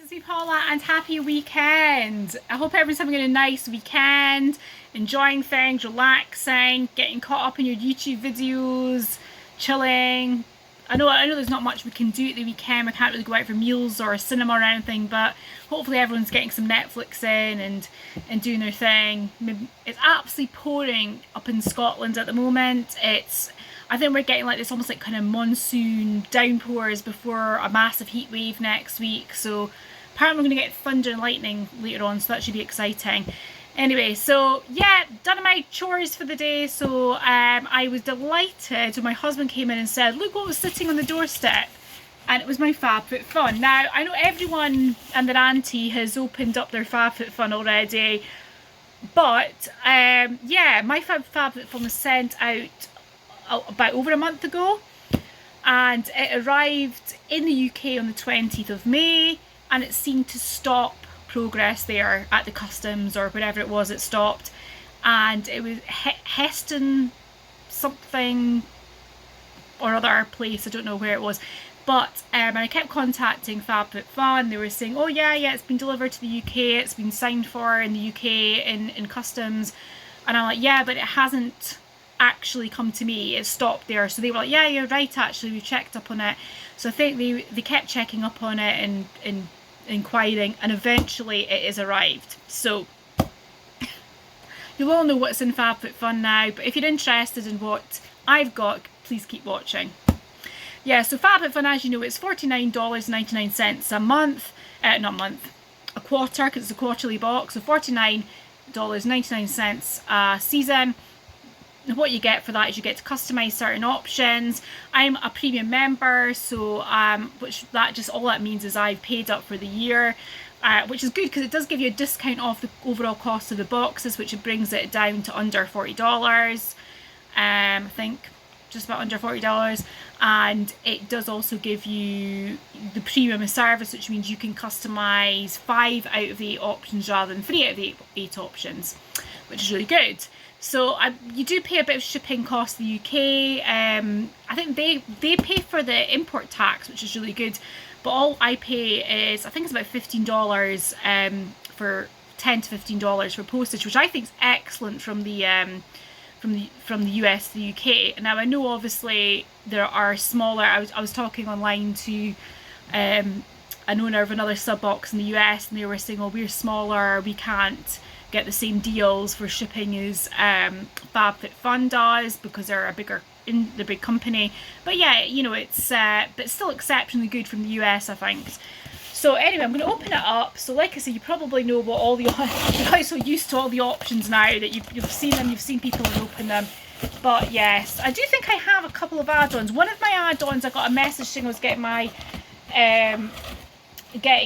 it's me Paula and happy weekend. I hope everyone's having a nice weekend, enjoying things, relaxing, getting caught up in your YouTube videos, chilling. I know there's not much we can do at the weekend. We can't really go out for meals or cinema or anything, but hopefully everyone's getting some Netflix in and doing their thing. It's absolutely pouring up in Scotland at the moment. I think we're getting like this almost like kind of monsoon downpours before a massive heat wave next week. So apparently we're going to get thunder and lightning later on, so that should be exciting. Anyway, so yeah, done my chores for the day. So I was delighted when my husband came in and said, look what was sitting on the doorstep. And it was my Fabfitfun. Now, I know everyone and their auntie has opened up their Fabfitfun already. But yeah, my Fabfitfun was sent out about over a month ago, and it arrived in the UK on the 20th of May, and it seemed to stop progress there at the customs or wherever it was it stopped. And it was Heston something or other place, I don't know where it was, but I kept contacting Fabfitfun. They were saying, oh yeah, it's been delivered to the UK, it's been signed for in the UK in customs. And I'm like, yeah, but it hasn't actually come to me, it stopped there. So they were like, yeah, you're right, actually, we checked up on it. So I think they kept checking up on it and inquiring, and eventually it is arrived. So you'll all know what's in Fabfitfun now, but if you're interested in what I've got, please keep watching. Yeah, so Fabfitfun, as you know, it's $49.99 a month, not a month, a quarter, because it's a quarterly box. So $49.99 a season. What you get for that is you get to customize certain options. I'm a premium member, so which that just all that means is I've paid up for the year, which is good because it does give you a discount off the overall cost of the boxes, which it brings it down to under $40. I think just about under $40, and it does also give you the premium service, which means you can customize 5 out of the 8 options rather than 3 out of the 8 options, which is really good. So you do pay a bit of shipping cost in the UK. I think they pay for the import tax, which is really good. But all I pay is, I think it's about $15 for $10 to $15 for postage, which I think is excellent from the US to the UK. Now I know obviously there are smaller. I was talking online to an owner of another sub box in the US, and they were saying, oh, we're smaller, we can't get the same deals for shipping as Fabfitfun does because they're a big company. But yeah, you know, it's but still exceptionally good from the US, I think. So anyway, I'm going to open it up. So like I said, you probably know what all the you're probably so used to all the options now that you've seen them, you've seen people open them. But yes, I do think I have a couple of add-ons. One of my add-ons, I got a message saying I was getting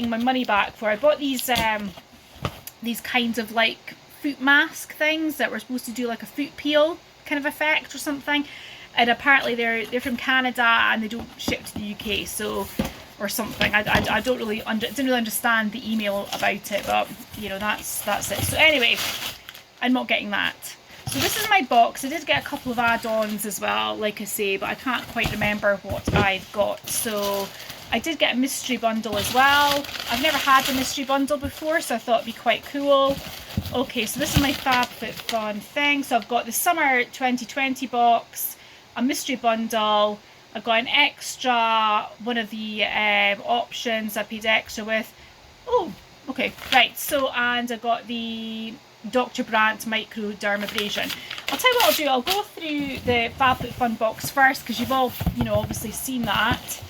my money back for. I bought these kinds of like foot mask things that were supposed to do like a foot peel kind of effect or something, and apparently they're from Canada and they don't ship to the UK, so or something. I don't really didn't really understand the email about it, but you know, that's it. So anyway, I'm not getting that. So this is my box. I did get a couple of add-ons as well, like I say, but I can't quite remember what I've got. So I did get a mystery bundle as well. I've never had a mystery bundle before, so I thought it'd be quite cool. Okay, so this is my Fabfitfun thing. So I've got the summer 2020 box, a mystery bundle. I've got an extra, one of the options I paid extra with. Oh, okay, right. So, and I got the Dr. Brandt Microdermabrasion. I'll tell you what I'll do. I'll go through the Fabfitfun box first, because you've all, you know, obviously seen that.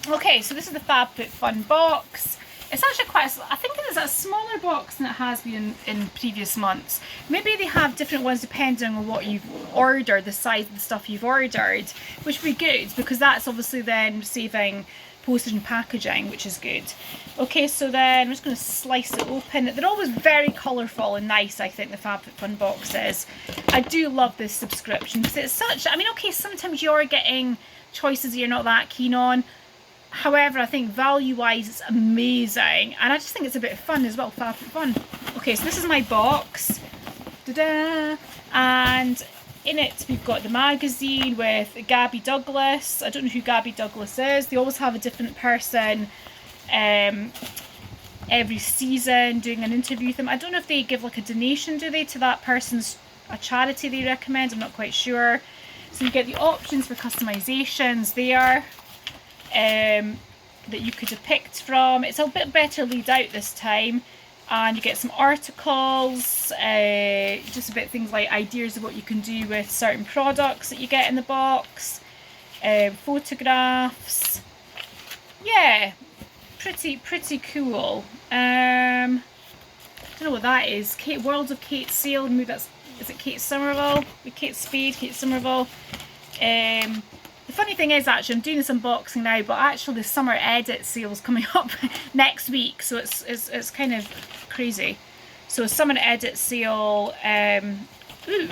Okay, so this is the Fabfitfun box. It's actually I think it is a smaller box than it has been in previous months. Maybe they have different ones depending on what you've ordered, the size of the stuff you've ordered, which would be good because that's obviously then saving postage and packaging, which is good. Okay, so then I'm just going to slice it open. They're always very colourful and nice, I think, the Fabfitfun boxes. I do love this subscription because it's such, I mean, okay, sometimes you're getting choices that you're not that keen on. However, I think value-wise it's amazing, and I just think it's a bit of fun as well, Fabfitfun. Okay, so this is my box. Ta-da! And in it we've got the magazine with Gabby Douglas. I don't know who Gabby Douglas is. They always have a different person every season doing an interview with them. I don't know if they give like a donation, do they, to that person's a charity they recommend. I'm not quite sure. So you get the options for customizations there that you could have picked from. It's a bit better laid out this time. And you get some articles, just a bit things like ideas of what you can do with certain products that you get in the box, photographs. Yeah, pretty cool. I don't know what that is. World of Kate sale. Maybe that's, is it Kate Somerville? Kate Spade, Kate Somerville. The funny thing is, actually, I'm doing this unboxing now, but actually the summer edit sale is coming up next week, so it's kind of crazy. So summer edit sale. Ooh.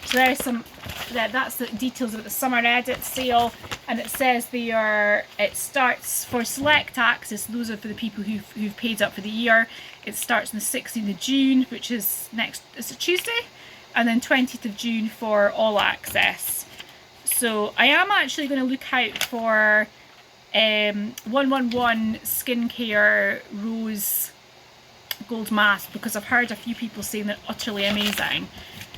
So there's some. That's the details about the summer edit sale, and it says it starts for select access. Those are for the people who've paid up for the year. It starts on the 16th of June, which is is it Tuesday? And then 20th of June for all access. So I am actually going to look out for 111 Skincare Rose Gold Mask, because I've heard a few people saying they're utterly amazing.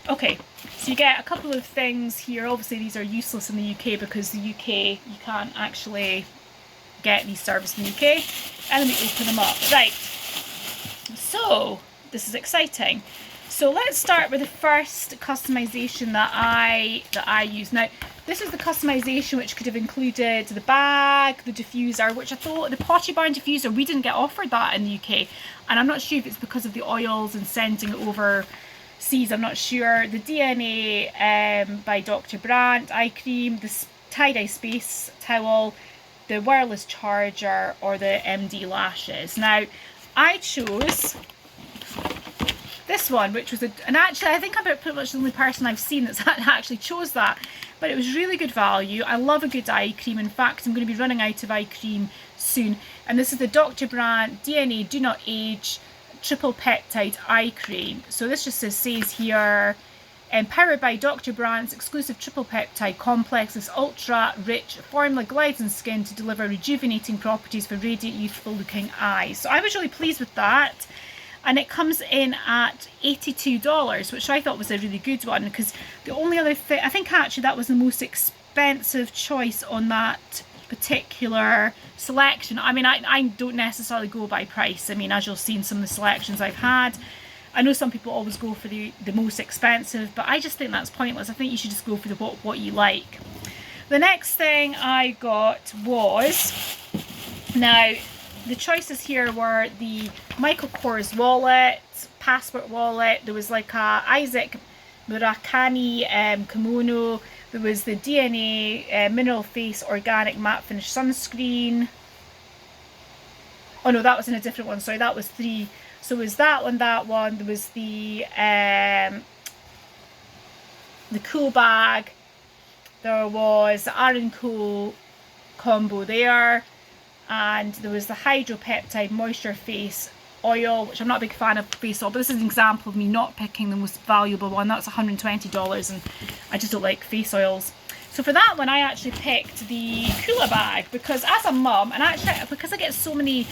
Okay, so you get a couple of things here. Obviously these are useless in the UK because the UK, you can't actually get these services in the UK. And then we open them up. Right, so this is exciting. So let's start with the first customization that I use. Now, this is the customization which could have included the bag, the diffuser, which I thought the potty barn diffuser, we didn't get offered that in the UK. And I'm not sure if it's because of the oils and sending it overseas, I'm not sure. The DNA by Dr. Brandt eye cream, the tie-dye space towel, the wireless charger, or the MD lashes. Now, I chose this one, which was and actually I think I'm pretty much the only person I've seen that's actually chose that, but it was really good value. I love a good eye cream. In fact, I'm going to be running out of eye cream soon, and this is the Dr. Brandt DNA Do Not Age Triple Peptide Eye Cream. So this just says here, powered by Dr. Brandt's exclusive triple peptide complex, this ultra rich formula glides on skin to deliver rejuvenating properties for radiant, youthful looking eyes. So I was really pleased with that. And it comes in at $82, which I thought was a really good one, because the only other thing, I think actually that was the most expensive choice on that particular selection. I mean, I don't necessarily go by price. I mean, as you'll see in some of the selections I've had, I know some people always go for the most expensive, but I just think that's pointless. I think you should just go for what you like. The next thing I got was, now, the choices here were the Michael Kors wallet, passport wallet. There was like a Isaac Murakami kimono. There was the DNA Mineral Face Organic Matte Finish Sunscreen. Oh no, that was in a different one. Sorry, that was 3. So it was that one. There was the Cool Bag. There was the Aaron Cool combo there. And there was the Hydropeptide Moisture Face Oil, which I'm not a big fan of face oil, but this is an example of me not picking the most valuable one. That's $120, and I just don't like face oils. So for that one, I actually picked the Cooler Bag, because as a mum, and actually because I get so many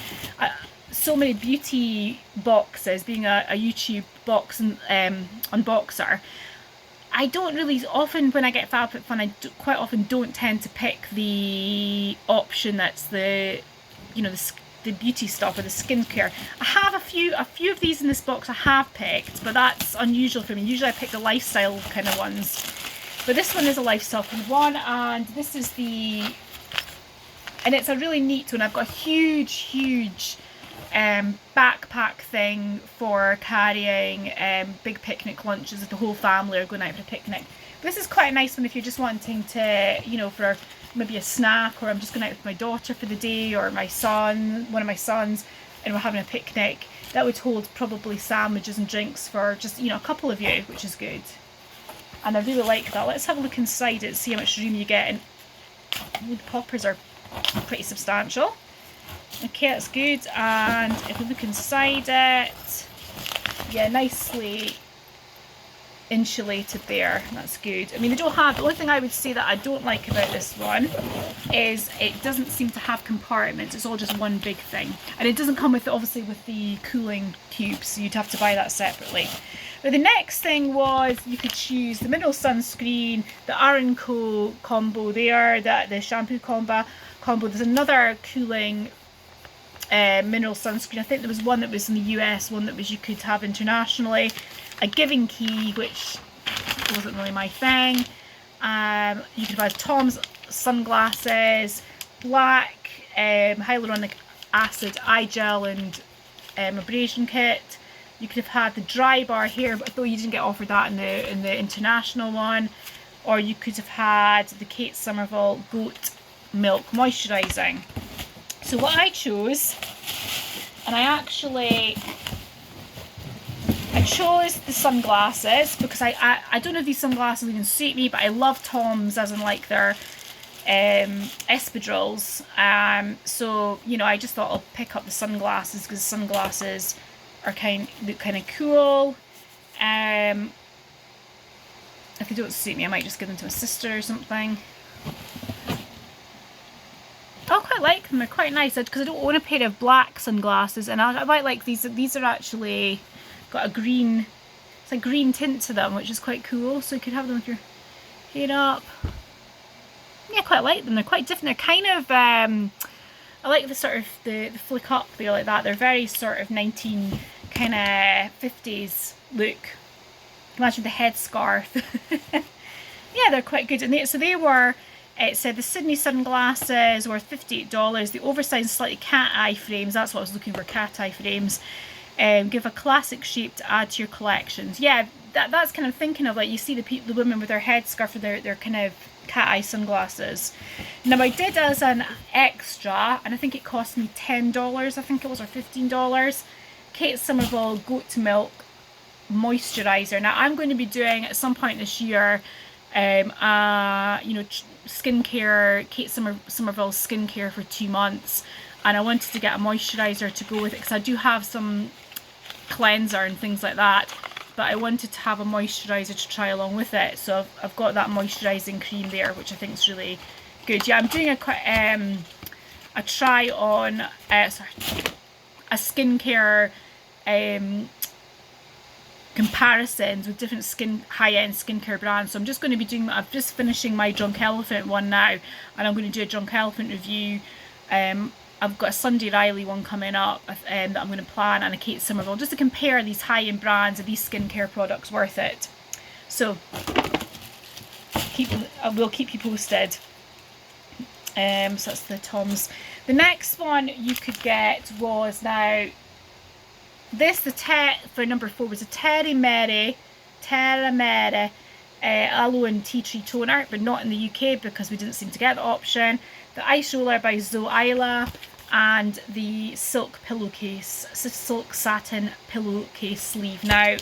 beauty boxes, being a YouTube box unboxer, I don't really often, when I get Fabfitfun, I quite often don't tend to pick the option that's the beauty stuff or the skincare. I have a few of these in this box I have picked, but that's unusual for me. Usually I pick the lifestyle kind of ones. But this one is a lifestyle kind of one, and this is and it's a really neat one. I've got a huge backpack thing for carrying big picnic lunches if the whole family are going out for a picnic. This is quite a nice one if you're just wanting to, for maybe a snack, or I'm just going out with my daughter for the day, or my son, one of my sons, and we're having a picnic. That would hold probably sandwiches and drinks for just, a couple of you, which is good. And I really like that. Let's have a look inside it, see how much room you get. And the poppers are pretty substantial. Okay, that's good. And if we look inside it, yeah, nicely insulated there. That's good. I mean, they don't have, the only thing I would say that I don't like about this one is it doesn't seem to have compartments. It's all just one big thing, and it doesn't come with, obviously, with the cooling tubes, so you'd have to buy that separately. But the next thing was you could choose the mineral sunscreen, the Aranco combo there, the shampoo combo. There's another cooling mineral sunscreen. I think there was one that was in the US, one that was you could have internationally. A Giving Key, which wasn't really my thing. You could have Tom's sunglasses, black hyaluronic acid eye gel and abrasion kit. You could have had the dry bar here, but though you didn't get offered that in the international one. Or you could have had the Kate Somerville Goat Milk Moisturising. So what I chose, and I chose the sunglasses because I don't know if these sunglasses even suit me, but I love Tom's, as in like their espadrilles. So, you know, I just thought I'll pick up the sunglasses because sunglasses are look kind of cool. If they don't suit me, I might just give them to my sister or something. I quite like them. They're quite nice because I don't own a pair of black sunglasses, and I quite like these. These are actually got a green, it's a green tint to them, which is quite cool. So you could have them with your hair up. Yeah, I quite like them. They're quite different. They're kind of I like the sort of the flick up there like that. They're very sort of 50s look. Imagine the headscarf. Yeah, they're quite good. And so they were, it said the Sydney sunglasses were $58. The oversized slightly cat eye frames, that's what I was looking for, cat eye frames. Give a classic shape to add to your collections. Yeah, that's kind of thinking of, like, you see the women with their headscarf or their kind of cat eye sunglasses. Now I did as an extra, and I think it cost me $10, I think it was, or $15. Kate Somerville Goat Milk Moisturizer. Now I'm going to be doing at some point this year, you know, skincare, Kate Somerville skincare for 2 months, and I wanted to get a moisturizer to go with it because I do have some cleanser and things like that, but I wanted to have a moisturizer to try along with it. So I've got that moisturizing cream there, which I think is really good. Yeah, I'm doing a try on a skincare comparisons with different high-end skincare brands. So I'm just going to be doing, I'm just finishing my Drunk Elephant one now, and I'm going to do a Drunk Elephant review. I've got a Sunday Riley one coming up that I'm going to plan, and a Kate Somerville, just to compare these high-end brands. Are these skincare products worth it? So we'll keep you posted. So that's the Tom's. The next one you could get was, now this, for number 4, was a Terra Mary Aloe and Tea Tree Toner, but not in the UK because we didn't seem to get the option. The Ice Roller by Zoe Isla, and the Silk Satin Pillowcase Sleeve. Now,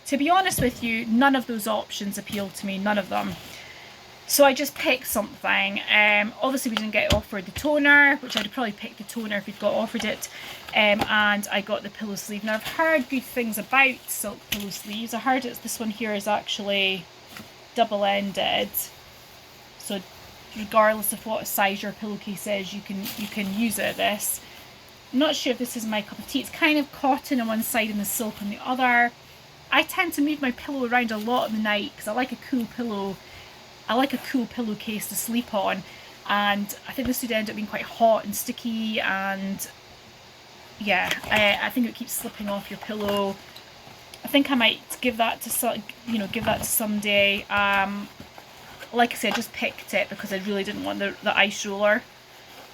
to be honest with you, none of those options appealed to me, none of them. So I just picked something. Obviously we didn't get offered the toner, which I'd probably picked the toner if we'd got offered it. And I got the pillow sleeve. Now I've heard good things about silk pillow sleeves. I heard this one here is actually double-ended. So regardless of what size your pillowcase is, you can use it. This, I'm not sure if this is my cup of tea. It's kind of cotton on one side and the silk on the other. I tend to move my pillow around a lot in the night because I like a cool pillow. I like a cool pillowcase to sleep on, and I think this would end up being quite hot and sticky, and yeah, I think it keeps slipping off your pillow. I think I might give that to someday. Like I said, I just picked it because I really didn't want the ice roller,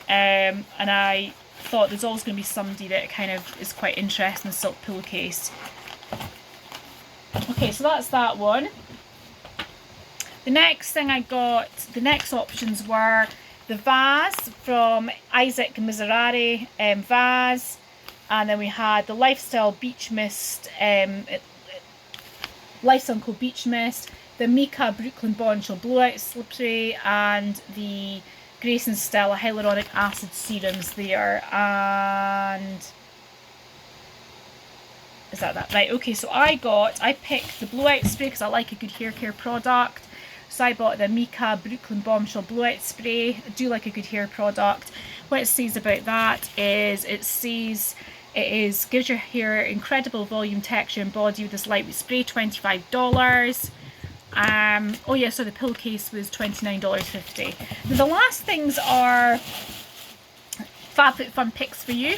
and I thought there's always going to be somebody that kind of is quite interested in the silk pillowcase. Okay, so that's that one. The next thing I got, the next options were the vase from Isaac Mizrahi vase, and then we had the Lifestyle Beach Mist, Lifestyle Co Beach Mist, the Mika Brooklyn Bombshell Blowout Slippery, and the Grace and Stella Hyaluronic Acid Serums there. And is that? Right, okay, so I picked the blowout spray because I like a good hair care product. So I bought the Mika Brooklyn Bombshell Blowout Spray. I do like a good hair product. What it says about that is it says gives your hair incredible volume, texture and body with this lightweight spray, $25. Oh yeah, so the pill case was $29.50. The last things are Fabfitfun picks for you.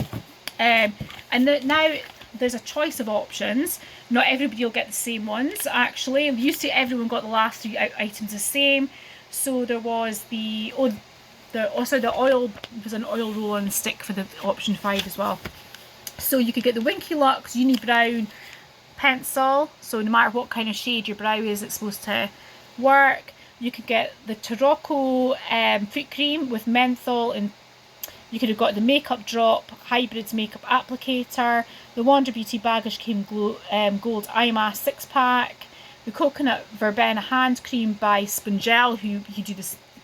And now there's a choice of options. Not everybody will get the same ones, actually. Used to everyone got the last 3 items the same. So there was the oil was an oil roll-on stick for the option 5 as well. So you could get the Winky Lux Uni Brown pencil. So no matter what kind of shade your brow is, it's supposed to work. You could get the Tarocco foot cream with menthol, and you could have got the Makeup Drop Hybrids Makeup Applicator, the Wander Beauty Baggage Cream Gold Eye Mask 6-pack, the Coconut Verbena Hand Cream by Spongel, who do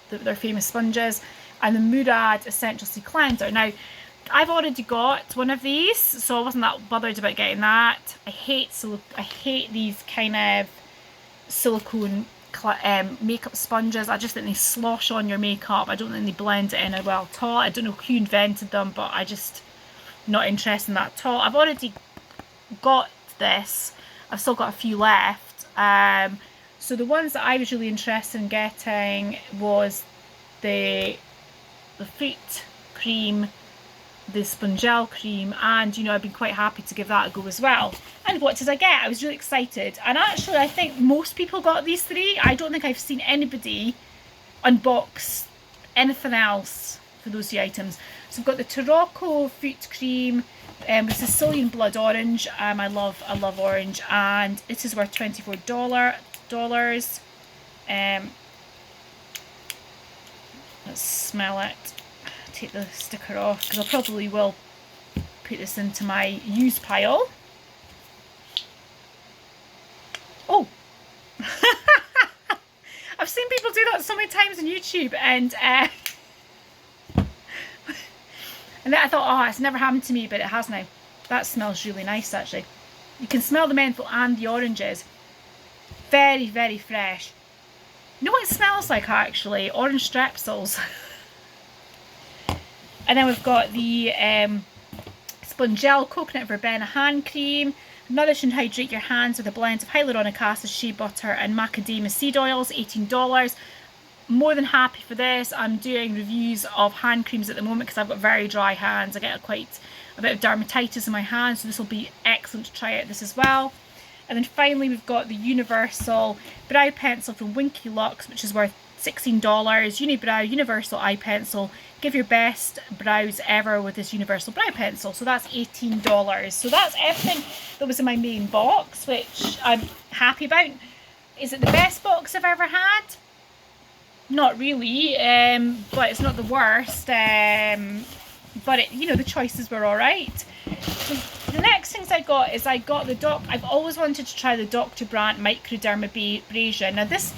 their famous sponges, and the Murad Essential Sea Cleanser. Now, I've already got one of these, so I wasn't that bothered about getting that. I hate these kind of silicone makeup sponges. I just think they slosh on your makeup. I don't think they blend it in well at all. I don't know who invented them, but I just not interested in that at all. I've already got this. I've still got a few left. So the ones that I was really interested in getting was the foot cream, the Spongel cream, and I've been quite happy to give that a go as well. And what did I get? I was really excited, and actually I think most people got these 3. I don't think I've seen anybody unbox anything else for those 3 items. So I've got the Tarocco foot cream with Sicilian blood orange. I love orange, and it is worth $24. Let's smell it. Take the sticker off because I probably will put this into my use pile. Oh, I've seen people do that so many times on YouTube, and then I thought, oh, it's never happened to me, but it has now. That smells really nice, actually. You can smell the menthol and the oranges. Very, very fresh. You know what it smells like, actually? Orange strepsils. And then we've got the Spongel Coconut Verbena Hand Cream. Nourish and hydrate your hands with a blend of hyaluronic acid, shea butter and macadamia seed oils, $18. More than happy for this. I'm doing reviews of hand creams at the moment because I've got very dry hands. I get quite a bit of dermatitis in my hands, so this will be excellent to try out this as well. And then finally we've got the Universal Brow Pencil from Winky Lux, which is worth $16. Unibrow Universal Eye Pencil. Give your best brows ever with this Universal Brow Pencil. So that's $18. So that's everything that was in my main box, which I'm happy about. Is it the best box I've ever had? Not really, but it's not the worst. But the choices were alright. So the next things I got is I've always wanted to try the Dr. Brandt Microdermabrasion. Now this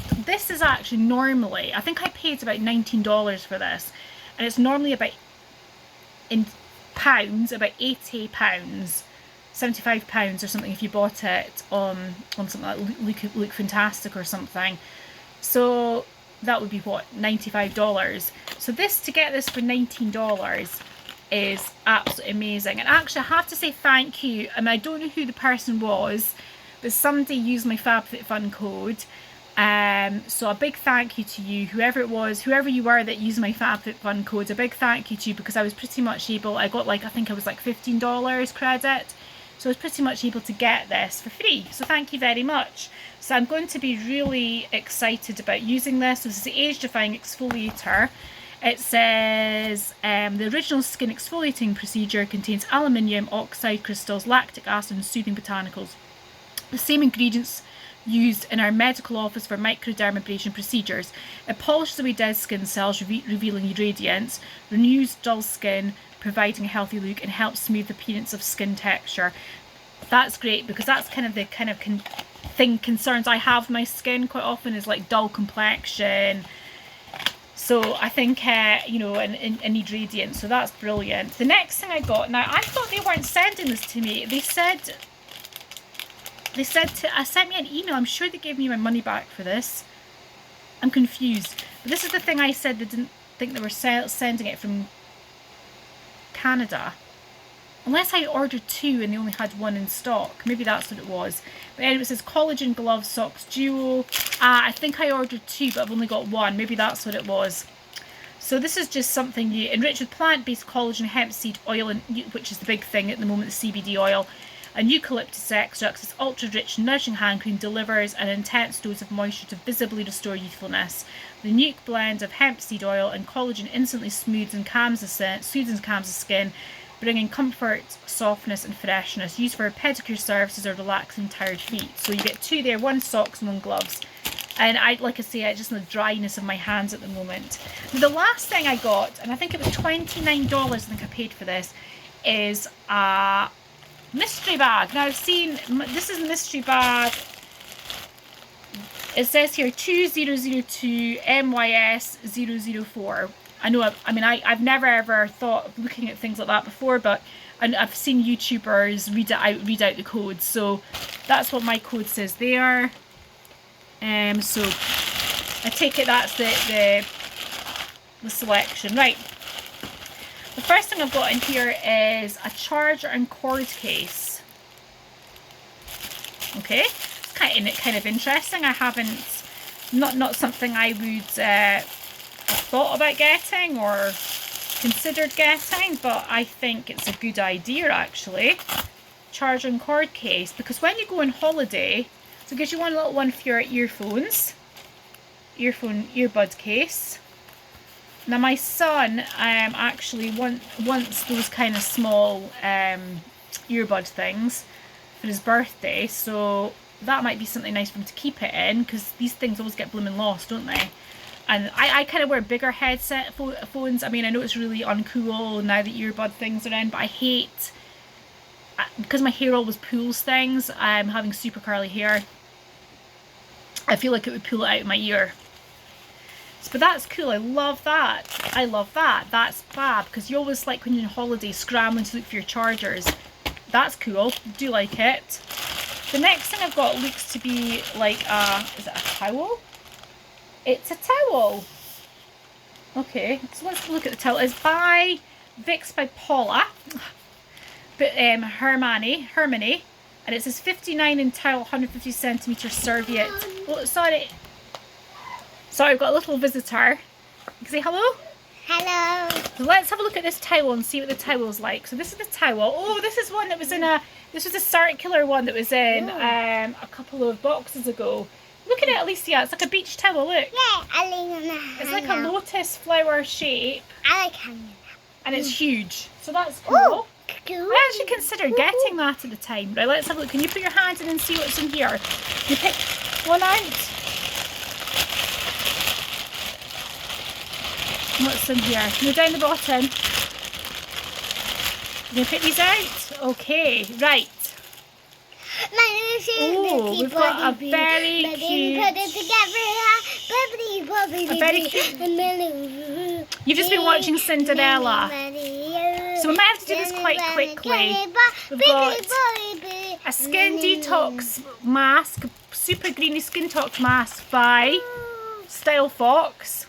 is actually normally, I think I paid about $19 for this, and it's normally about, in pounds, about £80, £75 or something if you bought it on something like Look Fantastic or something. So that would be what, $95. So to get this for $19 is absolutely amazing. And actually I have to say thank you, and I don't know who the person was, but somebody used my Fabfitfun code. So a big thank you to you, whoever it was, whoever you were that used my Fabfitfun code, a big thank you to you, because I was pretty much able, I got I think it was like $15 credit, so I was pretty much able to get this for free, so thank you very much. So I'm going to be really excited about using this. This is the Age Defying Exfoliator. It says the original skin exfoliating procedure contains aluminium oxide crystals, lactic acid and soothing botanicals. The same ingredients used in our medical office for microdermabrasion procedures. It polishes away dead skin cells, revealing radiance, renews dull skin, providing a healthy look, and helps smooth the appearance of skin texture. That's great, because that's kind of the concerns I have with my skin quite often, is like dull complexion. So I think, I need radiance, so that's brilliant. The next thing I got, now I thought they weren't sending this to me. They said They said sent me an email. I'm sure they gave me my money back for this. I'm confused. But this is the thing I said they didn't think they were sending it from Canada. Unless I ordered 2 and they only had 1 in stock. Maybe that's what it was. But anyway, it says collagen gloves, socks, duo. I think I ordered 2, but I've only got 1. Maybe that's what it was. So this is just something new. Enriched with plant-based collagen, hemp seed oil, and which is the big thing at the moment, the CBD oil, and eucalyptus extracts. This ultra-rich, nourishing hand cream delivers an intense dose of moisture to visibly restore youthfulness. The unique blend of hemp seed oil and collagen instantly soothes and calms the skin, bringing comfort, softness and freshness. Used for pedicure services or relaxing tired feet. So you get 2 there, 1 socks and 1 gloves. And like I say, just the dryness of my hands at the moment. Now, the last thing I got, and I think it was $29, I think I paid for this, is a mystery bag. Now I've seen, this is a mystery bag. It says here 2002 MYS 004. I know, I've never ever thought of looking at things like that before, but I've seen YouTubers read out the codes, so that's what my code says there. So I take it that's the selection. Right. The first thing I've got in here is a charger and cord case. Okay, it's kind of interesting. I haven't, not something I would thought about getting or considered getting, but I think it's a good idea actually. Charger and cord case, because when you go on holiday, so it gives you one little one for your earphones, earbud case. Now my son actually wants those kind of small earbud things for his birthday, so that might be something nice for him to keep it in, because these things always get blooming lost, don't they? And I kind of wear bigger headset phones. I mean, I know it's really uncool now that earbud things are in, but I hate, because my hair always pulls things, I'm having super curly hair, I feel like it would pull it out of my ear. But that's cool. I love that. I love that. That's fab, because you always, like when you're on holiday, scrambling to look for your chargers. That's cool. Do like it. The next thing I've got looks to be like is it a towel? It's a towel. Okay, so let's look at the towel. It's by Vicks by Paula, but Hermione, and it says 59 in towel, 150 centimeter serviette. Oh, sorry, I've got a little visitor. You can say hello. Hello. So let's have a look at this towel and see what the towel's like. So this is the towel. Oh, this is one that was in this was a circular one that was in a couple of boxes ago. Look at it, Alicia. It's like a beach towel, look. Yeah, I like it. It's like a lotus flower shape. I like hanging. And it's huge. So that's cool. Ooh, cool. I actually considered getting that at the time. Right, let's have a look. Can you put your hand in and see what's in here? You pick one out. What's in here? No, down the bottom. You pick these out? Okay, right. Oh, we've got a very cute. You've just been watching Cinderella. So we might have to do this quite quickly. We've got a skin detox mask, super greeny skin detox mask by Style Fox.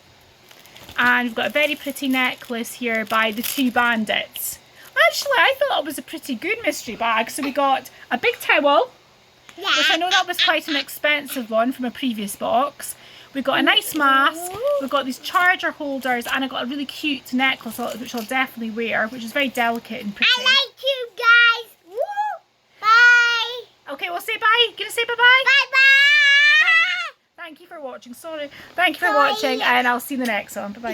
And we've got a very pretty necklace here by the Two Bandits. Actually, I thought it was a pretty good mystery bag. So we got a big towel, which I know that was quite an expensive one from a previous box. We've got a nice mask, we've got these charger holders, and I've got a really cute necklace which I'll definitely wear, which is very delicate and pretty. I like you guys. Woo! Bye. Okay, well say bye. Gonna say bye-bye? Bye-bye. Thank you for watching. Sorry. Thank you for watching, and I'll see you in the next one. Bye-bye.